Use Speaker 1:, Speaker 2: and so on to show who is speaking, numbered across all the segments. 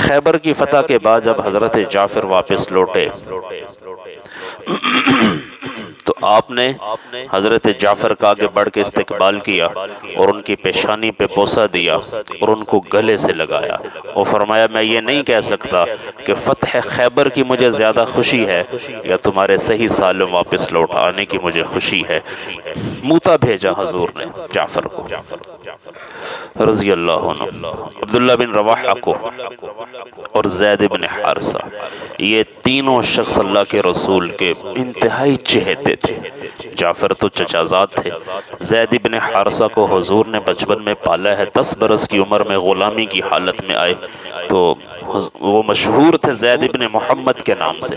Speaker 1: خیبر کی فتح کے بعد جب حضرت جعفر واپس لوٹے تو آپ نے حضرت جعفر کا آگے بڑھ کے استقبال کیا اور ان کی پیشانی پہ بوسہ دیا اور ان کو گلے سے لگایا اور فرمایا میں یہ نہیں کہہ سکتا کہ فتح خیبر کی مجھے زیادہ خوشی ہے یا تمہارے صحیح سالم واپس لوٹ آنے کی مجھے خوشی ہے۔ موتا بھیجا حضور نے جعفر کو رضی اللہ عنہ، عبداللہ بن رواحہ کو اور زید بن حارثہ، یہ تینوں شخص اللہ کے رسول کے انتہائی چہیتے تھے۔ جعفر تو چچا زاد تھے، زید بن حارثہ کو حضور نے بچپن میں پالا ہے، 10 برس کی عمر میں غلامی کی حالت میں آئے تو وہ مشہور تھے زید بن محمد کے نام سے۔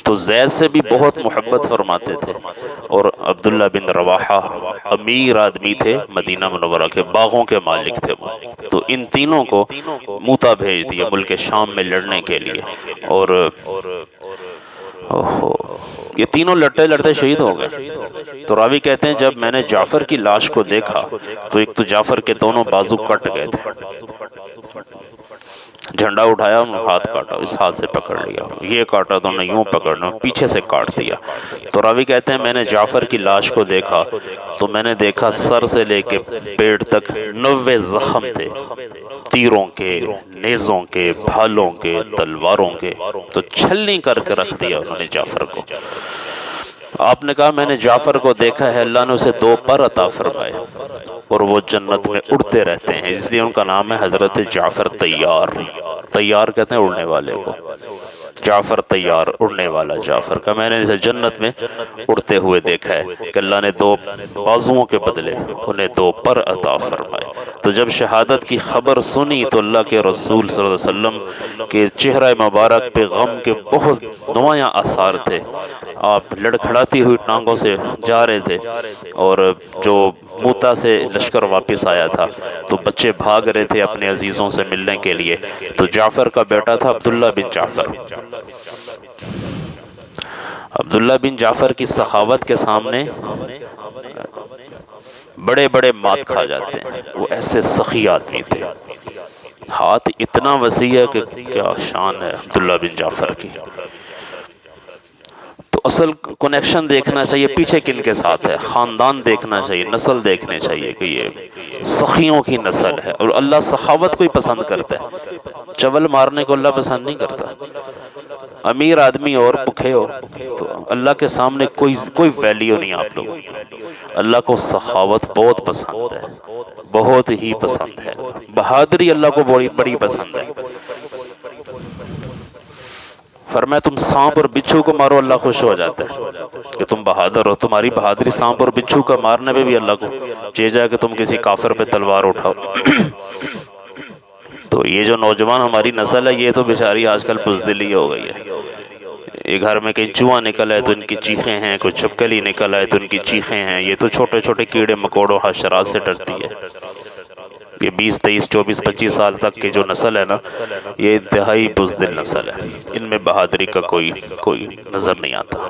Speaker 1: تو زید سے بھی بہت محبت فرماتے تھے، اور عبداللہ بن رواحہ امیر آدمی تھے، مدینہ منورہ کے باغوں کے مالک تھے وہ۔ تو ان تینوں کو موتا بھیج دیا ملک شام میں لڑنے کے لیے، اور یہ تینوں لڑتے لڑتے شہید ہو گئے۔ تو راوی کہتے ہیں جب میں نے جعفر کی لاش کو دیکھا تو ایک تو جعفر کے دونوں بازو کٹ گئے تھے، جھنڈا اٹھایا ہاتھ کاٹا، اس ہاتھ سے پکڑ لیا، یہ کاٹا تو نے یوں پکڑنا، پیچھے سے کاٹ دیا۔ تو راوی کہتے ہیں میں نے جعفر کی لاش کو دیکھا تو میں نے دیکھا سر سے لے کے پیٹ تک 90 زخم تھے، تیروں کے، نیزوں کے، بھالوں کے، تلواروں کے، تو چھلنی کر کے رکھ دیا انہوں نے جعفر کو۔ آپ نے کہا میں نے جعفر کو دیکھا ہے، اللہ نے اسے 2 پر عطا فرمائے اور وہ جنت میں اڑتے رہتے ہیں، اس لیے ان کا نام ہے حضرت جعفر طیار۔ طیار کہتے ہیں اڑنے والے کو، جعفر طیار، اڑنے والا جعفر کا میں نے اسے جنت میں اڑتے ہوئے دیکھا ہے کہ اللہ نے 2 بازوؤں کے بدلے انہیں 2 پر عطا فرمائے۔ تو جب شہادت کی خبر سنی تو اللہ کے رسول صلی اللہ علیہ وسلم کے چہرہ مبارک پہ غم کے بہت نمایاں آثار تھے، آپ لڑکھڑاتی ہوئی ٹانگوں سے جا رہے تھے، اور جو موتا سے لشکر واپس آیا تھا تو بچے بھاگ رہے تھے اپنے عزیزوں سے ملنے کے لیے۔ تو جعفر کا بیٹا تھا عبداللہ بن جعفر۔ عبداللہ بن جعفر کی سخاوت کے سامنے بڑے بڑے مات کھا جاتے ہیں، وہ ایسے سخی آدمی تھے، ہاتھ اتنا وسیع ہے کہ کیا شان ہے عبداللہ بن جعفر کی۔ تو اصل کنیکشن دیکھنا چاہیے پیچھے کن کے ساتھ ہے، خاندان دیکھنا چاہیے، نسل دیکھنے چاہیے کہ یہ سخیوں کی نسل ہے، اور اللہ سخاوت کو ہی پسند کرتا ہے، چول مارنے کو اللہ پسند نہیں کرتا۔ امیر آدمی اور بھوکے ہو تو اللہ کے سامنے کوئی ویلیو نہیں آپ لوگوں کی۔ اللہ کو سخاوت بہت پسند ہے، بہت ہی پسند ہے، بہادری اللہ کو بڑی پسند ہے۔ فرمایا تم سانپ اور بچھو کو مارو اللہ خوش ہو جاتا ہے کہ تم بہادر ہو، تمہاری بہادری سانپ اور بچھو کا مارنے پہ بھی اللہ کو چاہیے جائے کہ تم کسی کافر پہ تلوار اٹھاؤ۔ تو یہ جو نوجوان ہماری نسل ہے یہ تو بیچاری آج کل بزدلی ہو گئی ہے، یہ گھر میں کہیں چوہا نکل آئے تو ان کی چیخیں ہیں، کوئی چھپکلی نکل آئے تو ان کی چیخیں ہیں، یہ تو چھوٹے چھوٹے کیڑے مکوڑوں حشرات سے ڈرتی ہے۔ یہ 20 23 24 25 سال تک کی جو نسل ہے نا، یہ انتہائی بزدل نسل ہے، ان میں بہادری کا کوئی نظر نہیں آتا۔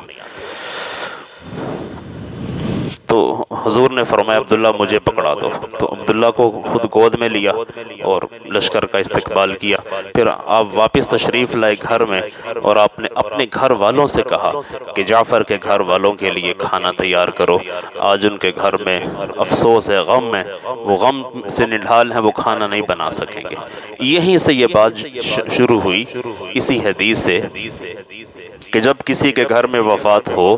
Speaker 1: تو حضور نے فرمایا عبداللہ مجھے پکڑا دو، تو عبداللہ کو خود گود میں لیا اور لشکر کا استقبال کیا۔ پھر آپ واپس تشریف لائے گھر میں، اور آپ نے اپنے گھر والوں سے کہا کہ جعفر کے گھر والوں کے لیے کھانا تیار کرو، آج ان کے گھر میں افسوس ہے، غم ہے، وہ غم سے نڈھال ہیں، وہ کھانا نہیں بنا سکیں گے۔ یہیں سے یہ بات شروع ہوئی، اسی حدیث سے کہ جب کسی کے گھر میں وفات ہو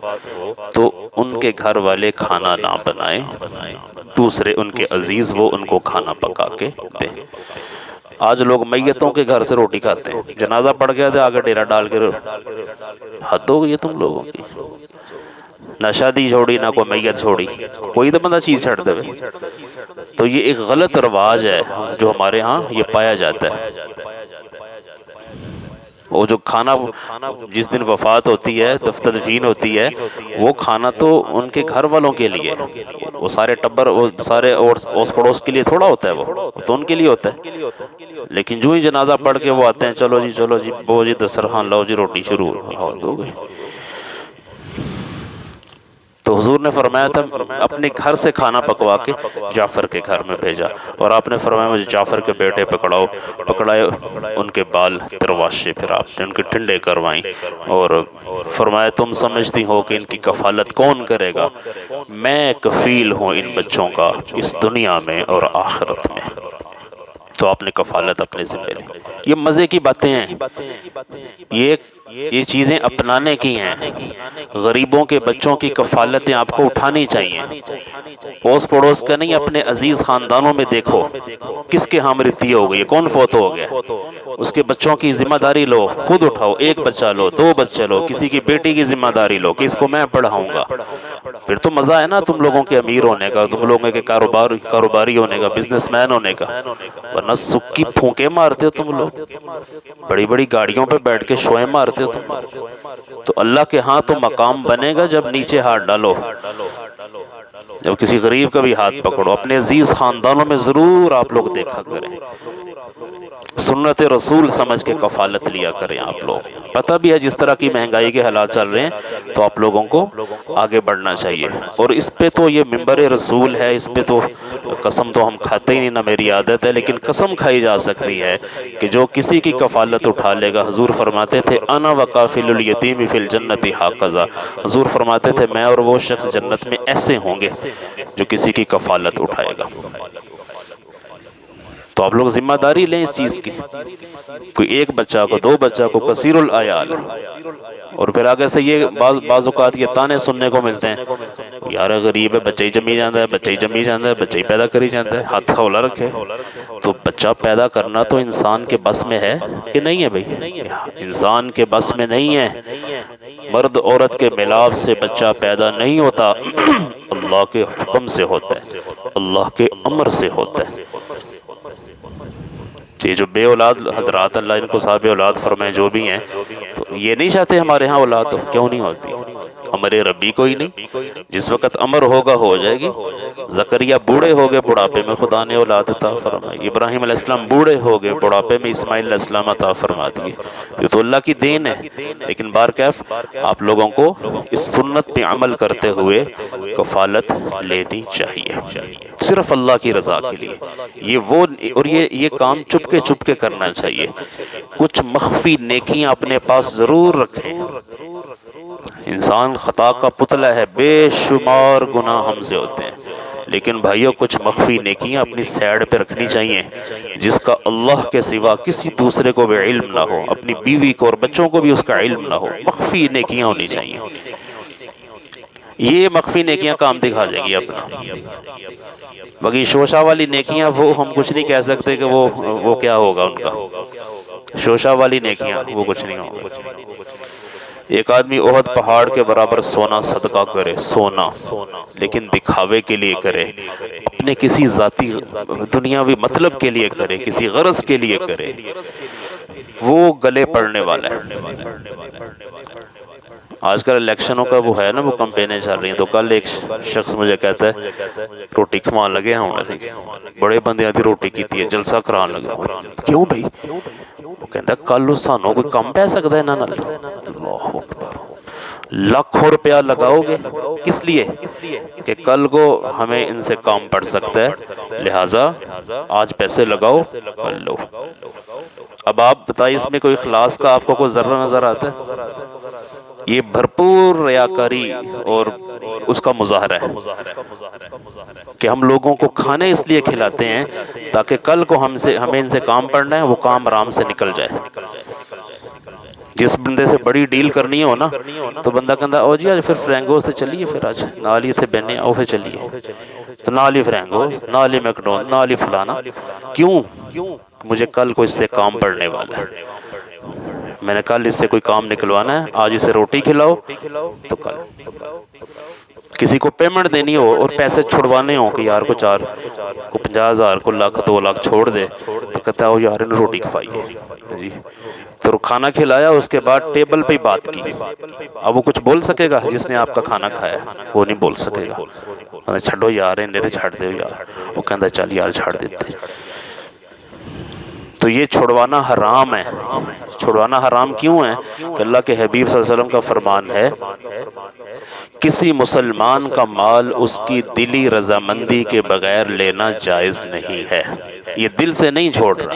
Speaker 1: تو ان کے گھر والے کھانا نہ بنائیں، دوسرے ان کے عزیز وہ ان کو کھانا پکا کے دیں۔ آج لوگ میتوں کے گھر سے روٹی کھاتے ہیں، جنازہ پڑ گیا تھا آگے ڈیرا ڈال کے، حد ہو گئی ہے تم لوگوں کی، نہ شادی چھوڑی نہ کوئی میت چھوڑی، کوئی تو بندہ چیز چھڑ دے۔ تو یہ ایک غلط رواج ہے جو ہمارے ہاں یہ پایا جاتا ہے۔ وہ جو کھانا جس دن وفات ہوتی ہے، تدفین ہوتی ہے، وہ کھانا تو ان کے گھر والوں کے لیے، وہ سارے ٹبر، وہ سارے اوس پڑوس کے لیے تھوڑا ہوتا ہے، وہ تو ان کے لیے ہوتا ہے۔ لیکن جو ہی جنازہ پڑھ کے وہ آتے ہیں، چلو جی بو جی دسترخوان لاؤ جی، روٹی شروع ہو گئی۔ تو حضور نے فرمایا تھا اپنے گھر سے کھانا پکوا کے جعفر کے گھر میں بھیجا، اور آپ نے فرمایا مجھے جعفر کے بیٹے پکڑائے ان کے بال ترواشے، پھر آپ نے ان کے ٹھنڈے کروائیں، اور فرمایا تم سمجھتی ہو کہ ان کی کفالت کون کرے گا؟ میں کفیل ہوں ان بچوں کا اس دنیا میں اور آخرت میں۔ تو آپ نے کفالت اپنے ذمہ لی۔ یہ مزے کی باتیں ہیں، یہ چیزیں اپنانے کی ہیں۔ غریبوں کے بچوں کی کفالتیں آپ کو اٹھانی چاہیے، پوس پڑوس کا نہیں، اپنے عزیز خاندانوں میں دیکھو کس کے ہاں مرتیہ ہو گئی، کون فوت ہو گیا، اس کے بچوں کی ذمہ داری لو، خود اٹھاؤ، ایک بچہ لو، دو بچے لو، کسی کی بیٹی کی ذمہ داری لو کہ اس کو میں پڑھاؤں گا۔ پھر تو مزہ ہے نا تم لوگوں کے امیر ہونے کا، تم لوگوں کے کاروباری ہونے کا، بزنس مین ہونے کا، ورنہ سکی پھونکے مارتے ہو تم لوگ، بڑی بڑی گاڑیوں پہ بیٹھ کے شوئیں مارتے ہو تم لوگ۔ تو اللہ کے ہاں تو مقام بنے گا جب نیچے ہاتھ ڈالو، جب کسی غریب کا بھی ہاتھ پکڑو۔ اپنے عزیز خاندانوں میں ضرور آپ لوگ دیکھا کریں، سنت رسول سمجھ کے کفالت لیا کریں آپ لوگ۔ پتہ بھی ہے جس طرح کی مہنگائی کے حالات چل رہے ہیں، تو آپ لوگوں کو آگے بڑھنا چاہیے۔ اور اس پہ تو یہ منبر رسول ہے، اس پہ تو قسم تو ہم کھاتے ہی نہیں، نہ میری عادت ہے، لیکن قسم کھائی جا سکتی ہے کہ جو کسی کی کفالت اٹھا لے گا، حضور فرماتے تھے انا وکافل الیتیم فی الجنت ھاکذا، حضور فرماتے تھے میں اور وہ شخص جنت میں ایسے ہوں گے جو کسی کی کفالت اٹھائے گا۔ تو آپ لوگ ذمہ داری لیں اس چیز کی، کوئی ایک بچہ کو، دو بچہ کو، کثیر العیال۔ اور پھر آگے سے یہ بعض اوقات یہ تانے سننے کو ملتے ہیں، یار غریب ہے، بچہ ہی جمی جاندہ ہے، بچہ ہی جمی جاندہ ہے، بچہ ہی پیدا کری جاندہ ہے، ہاتھ کھولا رکھے۔ تو بچہ پیدا کرنا تو انسان کے بس میں ہے کہ نہیں ہے بھئی؟ انسان کے بس میں نہیں ہے، مرد عورت کے ملاپ سے بچہ پیدا نہیں ہوتا، اللہ کے حکم سے ہوتا ہے، اللہ کے امر سے ہوتا ہے۔ یہ جو بے اولاد حضرات، اللہ ان کو صاحب اولاد فرمائے جو بھی ہیں، تو یہ نہیں چاہتے ہمارے ہاں اولاد ہو، کیوں نہیں ہوتی؟ امر ربی کوئی نہیں، جس وقت امر ہوگا ہو جائے گی۔ زکریا بوڑھے ہو گئے، بڑھاپے میں خدا نے اولاد عطا فرمائی۔ ابراہیم علیہ السلام بوڑھے ہو گئے، بڑھاپے میں اسماعیل علیہ السلام عطا فرما دیے۔ یہ تو اللہ کی دین ہے، لیکن بارکیف آپ لوگوں کو اس سنت پہ عمل کرتے ہوئے کفالت لینی چاہیے، صرف اللہ کی رضا کے لیے۔ اور یہ کام چپ کے کرنا چاہیے۔ کچھ مخفی نیکیاں اپنے پاس ضرور رکھیں۔ انسان خطا کا پتلا ہے، بے شمار گناہ ہم سے ہوتے ہیں، لیکن بھائیو کچھ مخفی نیکیاں اپنی سیڈ پہ رکھنی چاہیے، جس کا اللہ کے سوا کسی دوسرے کو بھی علم نہ ہو، اپنی بیوی کو اور بچوں کو بھی اس کا علم نہ ہو، مخفی نیکیاں ہونی چاہیے۔ یہ مخفی نیکیاں کام دکھا جائیں گی اپنا۔ باقی شوشہ والی نیکیاں وہ ہم کچھ نہیں کہہ سکتے کہ وہ کیا ہوگا ان کا، شوشہ والی نیکیاں وہ کچھ نہیں ہوگا۔ ایک آدمی احد پہاڑ کے برابر سونا صدقہ کرے، سونا، لیکن دکھاوے کے لیے کرے، اپنے کسی ذاتی دنیاوی مطلب کے لیے کرے، کسی غرض کے لیے کرے، وہ گلے پڑنے والا ہے۔ آج کل الیکشنوں کا وہ ہے نا، وہ کمپینیں چل رہی ہیں، تو کل ایک شخص مجھے کہتا ہے روٹی کھوان لگے ہوں ایسے، بڑے بندے آدھی روٹی کیتی ہے، جلسہ کران لگا۔ کیوں بھئی؟ وہ کہتا ہے کل سانوں کوئی کم پہ سکتا ہے نا، اللہ اکبر، لاکھوں روپیہ لگاؤ گے کس لیے؟ کہ کل کو ہمیں ان سے کام پڑ سکتا ہے، لہٰذا آج پیسے لگاؤ کر لو۔ اب آپ بتائیے اس میں کوئی اخلاص کا آپ کو کوئی ذرہ نظر آتا ہے؟ یہ بھرپور ریاکاری اور اس کا مظاہرہ ہے کہ ہم لوگوں کو کھانے اس لیے کھلاتے ہیں تاکہ کل کو ہمیں ان سے کام پڑنا ہے، وہ کام آرام سے نکل جائے۔ جس بندے سے بڑی ڈیل کرنی ہو نا، تو بندہ کہتا او جی آج پھر فرینگو سے چلیے، پھر آج نال ہی تھے بہنے آؤ پھر چلیے، تو نال ہی فرینگو، نال ہی میکڈون، نال ہی فلانا۔ کیوں؟ مجھے کل کو اس سے کام پڑنے والا ہے، میں نے کل اس سے کوئی کام نکلوانا ہے، آج اسے روٹی کھلاؤ تو کل کسی کو پیمنٹ دینی ہو اور پیسے چھڑوانے ہوں کہ یار کو 50,000 کو لاکھ 2 لاکھ چھوڑ دے، تو کہتا ہے او یار انہیں روٹی کھوائیے جی، تو کھانا کھلایا، اس کے بعد ٹیبل پہ ہی بات کی۔ اب وہ کچھ بول سکے گا جس نے آپ کا کھانا کھایا؟ وہ نہیں بول سکے گا، چھڑو یار انہیں چھڑ دے یار، وہ کہتا ہے چل یار چھڑ دیتے۔ تو یہ چھڑوانا حرام ہے۔ چھڑوانا حرام کیوں ہے؟ کہ اللہ کے حبیب صلی اللہ علیہ وسلم کا فرمان ہے کسی مسلمان کا مال اس کی دلی رضامندی کے بغیر لینا جائز نہیں ہے۔ یہ دل سے نہیں چھوڑ رہا،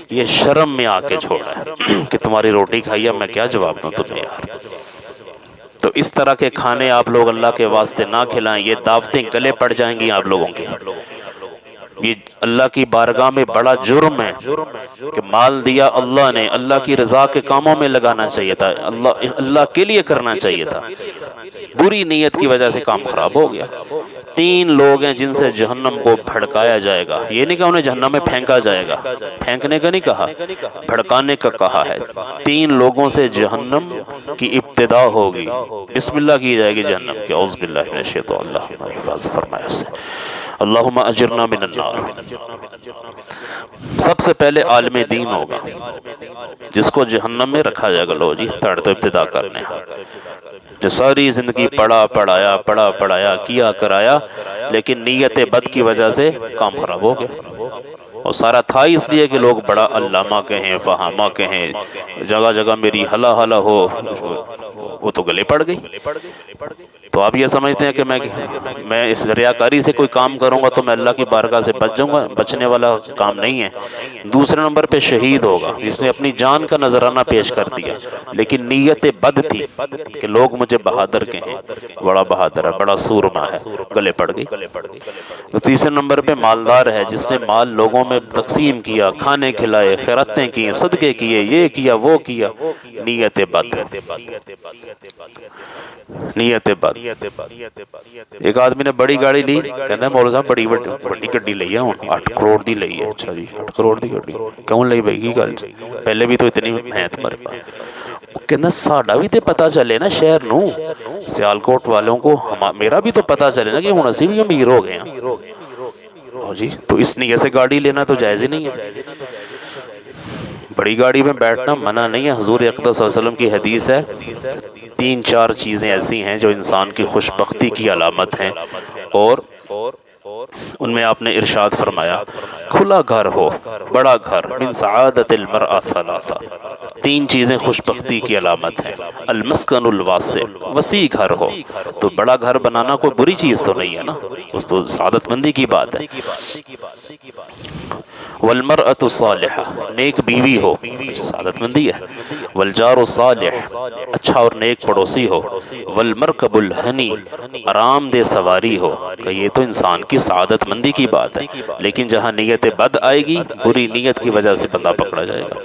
Speaker 1: یہ شرم میں آ کے چھوڑ رہا ہے کہ تمہاری روٹی کھائی، میں کیا جواب دوں تمہیں یار۔ تو اس طرح کے کھانے آپ لوگ اللہ کے واسطے نہ کھلائیں، یہ دعوتیں گلے پڑ جائیں گی آپ لوگوں کے۔ یہ اللہ کی بارگاہ میں بڑا جرم ہے کہ مال دیا اللہ نے، اللہ کی رضا کے کاموں میں لگانا چاہیے تھا، اللہ کے لیے کرنا چاہیے تھا، بری نیت کی وجہ سے کام خراب ہو گیا۔ 3 لوگ ہیں جن سے جہنم کو بھڑکایا جائے گا، یہ نہیں کہ انہیں جہنم میں پھینکا جائے گا، پھینکنے کا نہیں کہا، بھڑکانے کا کہا ہے۔ 3 لوگوں سے جہنم کی ابتدا ہوگی، بسم اللہ کی جائے گی جہنم کی، اعوذ باللہ من الشیطان، اللہ ہماری حفاظت فرمائے اس سے، اللہم اجرنا من النار۔ سب سے پہلے عالم دین ہوگا جس کو جہنم میں رکھا جائے گا، لو جی تھرڈ تو ابتدا کرنے، جو ساری زندگی پڑھایا کیا کرایا، لیکن نیت بد کی وجہ سے کام خراب ہو گیا، اور سارا تھا اس لیے کہ لوگ بڑا علامہ کہیں، فہامہ کہیں، جگہ جگہ میری ہلا ہلا ہو، وہ تو گلے پڑ گئی۔ تو آپ یہ سمجھتے ہیں کہ میں اس ریاکاری سے کوئی کام کروں گا تو میں اللہ کی بارگاہ سے بچ جاؤں گا، بچنے والا کام نہیں ہے۔ دوسرے نمبر پہ شہید ہوگا جس نے اپنی جان کا نذرانہ پیش کر دیا، لیکن نیت بد تھی کہ لوگ مجھے بہادر کہیں، بڑا بہادر ہے، بڑا سورما ہے، گلے پڑ گئی۔ تیسرے نمبر پہ مالدار ہے جس نے مال لوگوں میں تقسیم کیا، کھانے کھلائے، خیراتیں کی، صدقے کیے، یہ کیا وہ کیا، نیت بد، نیت بد۔ ایک آدمی نے بڑی گاڑی لی، کہتا ہے مولانا صاحب بڑی گڈی لئی ہے، 8 کروڑ دی لئی ہے۔ اچھا جی 8 کروڑ دی گڈی کیوں لئی بھائی، کی گل پہلے بھی تو اتنی ہے تمہارے پاس؟ کہنا ساڈا بھی تے پتا چلے نا شہر نو، سیالکوٹ والوں کو، میرا بھی تو پتا چلے نا کہ ہن اسی بھی امیر ہو گئے ہیں جی۔ تو اس نیت سے گاڑی لینا تو جائز ہی نہیں ہے۔ بڑی گاڑی میں بیٹھنا منع نہیں ہے، حضور اقدس صلی اللہ علیہ وسلم کی حدیث ہے 3-4 چیزیں ایسی ہیں جو انسان کی خوش بختی کی علامت ہیں، اور ان میں آپ نے ارشاد فرمایا کھلا گھر ہو، بڑا گھر، من سعادت المرء ثلاثہ، 3 چیزیں خوش بختی کی علامت ہیں۔ المسکن الواسع، وسیع گھر ہو، تو بڑا گھر بنانا کوئی بری چیز تو نہیں ہے نا، اس تو سعادت مندی کی بات ہے۔ والمرأة الصالحہ، نیک بیوی ہو، سعادت مندی ہے۔ والجار الصالح، اچھا اور نیک پڑوسی ہو۔ والمرکب الہنی، آرام دہ سواری ہو، کہ یہ تو انسان کی سعادت مندی کی بات ہے، لیکن جہاں نیت بد آئے گی، بری نیت کی وجہ سے بندہ پکڑا جائے گا۔